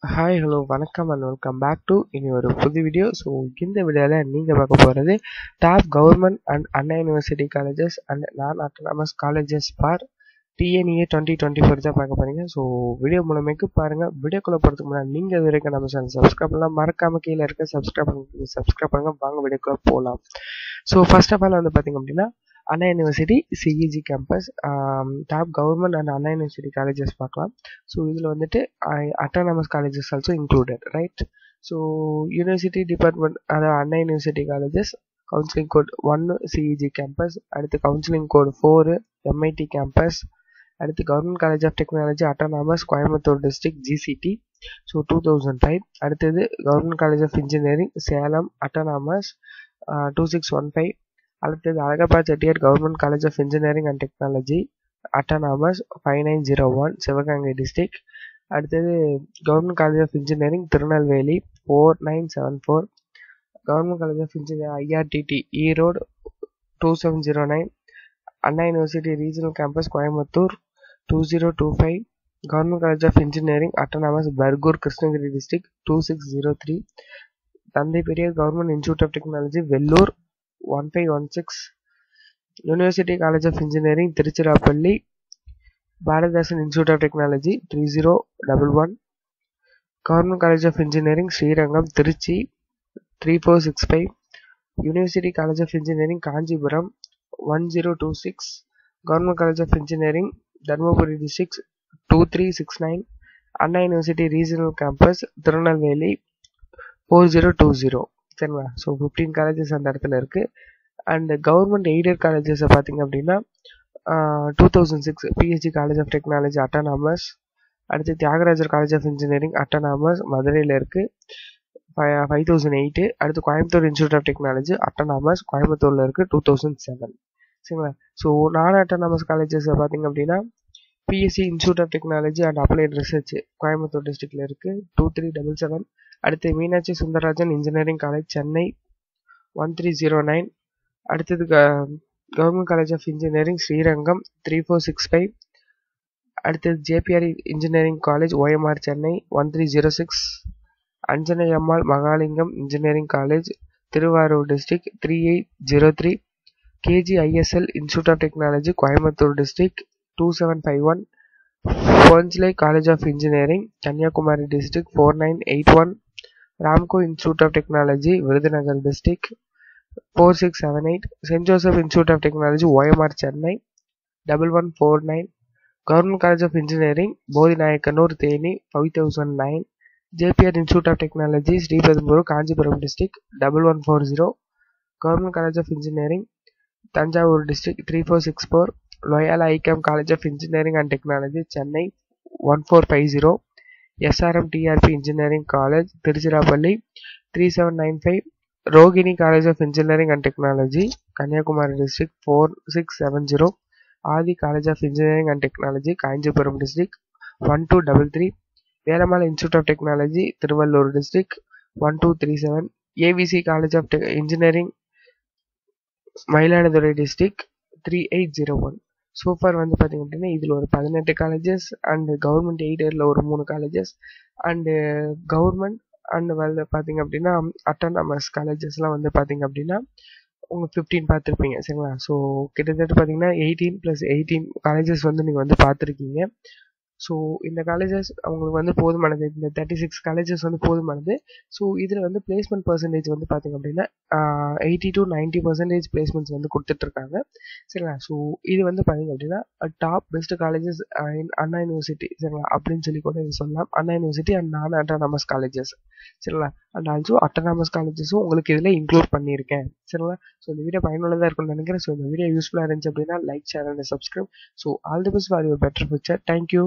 Hi hello வணக்கம் and welcome back to இனி ஒரு புது வீடியோ. ஸோ இந்த வீடியோவில் நீங்கள் பார்க்க போகிறது top government and Anna university colleges and நான் அட்டானமஸ் காலேஜஸ் ஃபார் டிஎன்இஏ 2024 தான் பார்க்க போகிறீங்க. ஸோ வீடியோ மூலமேக்கு பாருங்கள். வீடியோக்குள்ளே போகிறதுக்கு முன்னாடி நீங்கள் இது வரைக்கும் நம்ம சேனல் சப்ஸ்கிரைப் பண்ணலாம், மறக்காமல் கீழே இருக்க சப்ஸ்கிரைப் பண்ணுங்க. வாங்க வீடியோக்குள்ளே போகலாம். ஸோ ஃபர்ஸ்ட் ஆஃப் ஆல் வந்து பார்த்திங்க அப்படின்னா Anna university CEG campus top government and Anna university colleges பார்க்கலாம். ஸோ இதில் வந்துட்டு autonomous colleges also included, right? So university department, அதாவது Anna university colleges counselling code 1 CEG campus, அடுத்து கவுன்சிலிங் கோட் 4 எம்ஐடி கேம்பஸ், அடுத்து government college of technology autonomous Coimbatore district GCT so 2005, அடுத்தது government college of engineering Salem autonomous 2615, அடுத்தது Alagappa Chettiar government college of engineering and technology autonomous 5901 Sivaganga district, அடுத்தது government college of engineering Tirunelveli 4974, government college of engineering IRTT Erode 2709, Anna university regional campus Coimbatore 2025, government college of engineering autonomous Bargur Krishnagiri district 2603, Thanthai Periyar government institute of technology Vellore 1516, university college of engineering Tiruchirappalli Bharathidasan institute of technology 3011, government college of engineering Srirangam Trichy 3465, university college of engineering Kanchipuram 1026, government college of engineering Dharmapuri district 2369, Anna university regional campus Tirunelveli 4020, சரிங்களா? So 15 colleges அந்த இடத்துல இருக்குது. And government aided காலேஜஸை பார்த்தீங்க அப்படின்னா 2006 PSG college of technology autonomous, அடுத்து Thiagarajar college of engineering autonomous மதுரையில் இருக்குது 5008, அடுத்து Coimbatore institute of technology autonomous கோயம்புத்தூரில் இருக்குது 2007, சரிங்களா? ஸோ நான் அட்டானமஸ் காலேஜஸை பார்த்தீங்க அப்படின்னா PSG institute of technology and applied research Coimbatore டிஸ்ட்ரிக்டில் இருக்குது 2377, அடுத்து மீனாட்சி சுந்தரராஜன் இன்ஜினியரிங் காலேஜ் சென்னை 1309, அடுத்தது government college of engineering Srirangam 3465, அடுத்தது JPR engineering college OMR Chennai 1306, Anjalai Ammal Mahalingam engineering college Thiruvarur district 3803, KGISL institute of technology Coimbatore district 2751, Ponjesly college of engineering Kanyakumari district 4981, Ramco institute of technology Virudhunagar district 4678, St Joseph institute of technology OMR Chennai 1149, government college of engineering Bodinayakanur Theni 5009, JPR institute of technology Sriperumbudur Kanchipuram district 1140, government college of engineering Thanjavur district 3464, Loyola ICAM college of engineering and technology Chennai 1450, SRM TRP engineering college Tiruchirappalli 3795, Rohini college of engineering and technology Kanniyakumari district 4670, Adhi college of engineering and technology Kanchipuram district 1233, Velammal institute of technology Tiruvallur district 1237, AVC college of engineering Mayiladuthurai district 3801. Super வந்து பார்த்தீங்க அப்படின்னா இதில் ஒரு 18 colleges and government எய்டரில் ஒரு 3 colleges and government and வந்து பார்த்தீங்க அப்படின்னா autonomous காலேஜஸ்லாம் வந்து பார்த்தீங்க அப்படின்னா உங்கள் 15 பார்த்துருப்பீங்க, சரிங்களா? ஸோ கிட்டத்தட்ட பார்த்தீங்கன்னா 18+18 காலேஜஸ் வந்து நீங்கள் வந்து பார்த்துருக்கீங்க. ஸோ இந்த காலேஜஸ் அவங்களுக்கு வந்து போதுமானது, இந்த 36 காலேஜஸ் வந்து போதுமானது. ஸோ இதில் வந்து பிளேஸ்மெண்ட் பர்சன்டேஜ் வந்து பார்த்திங்க அப்படின்னா 80 to 90% பிளேஸ்மெண்ட்ஸ் வந்து கொடுத்துட்ருக்காங்க, சரிங்களா? ஸோ இது வந்து பார்த்திங்க அப்படின்னா டாப் பெஸ்ட் காலேஜஸ் இன் அண்ணா யூனிவர்சிட்டி, சரிங்களா, அப்படின்னு சொல்லி கூட இது சொல்லலாம். அண்ணா யூனிவர்சிட்டி அண்ட் நான் அட்டானமஸ் காலேஜஸ், சரிங்களா, அண்ட் ஆல்சோ அட்டானமஸ் காலேஜஸும் உங்களுக்கு இதில் இன்க்ளூட் பண்ணியிருக்கேன், சரிங்களா? ஸோ இந்த வீடியோ பயனுள்ளதாக இருக்கும்னு நினைக்கிறேன். ஸோ இந்த வீடியோ யூஸ்ஃபுல்லாக இருந்துச்சு அப்படின்னா like, share and subscribe. So all the best for your better future. Thank you.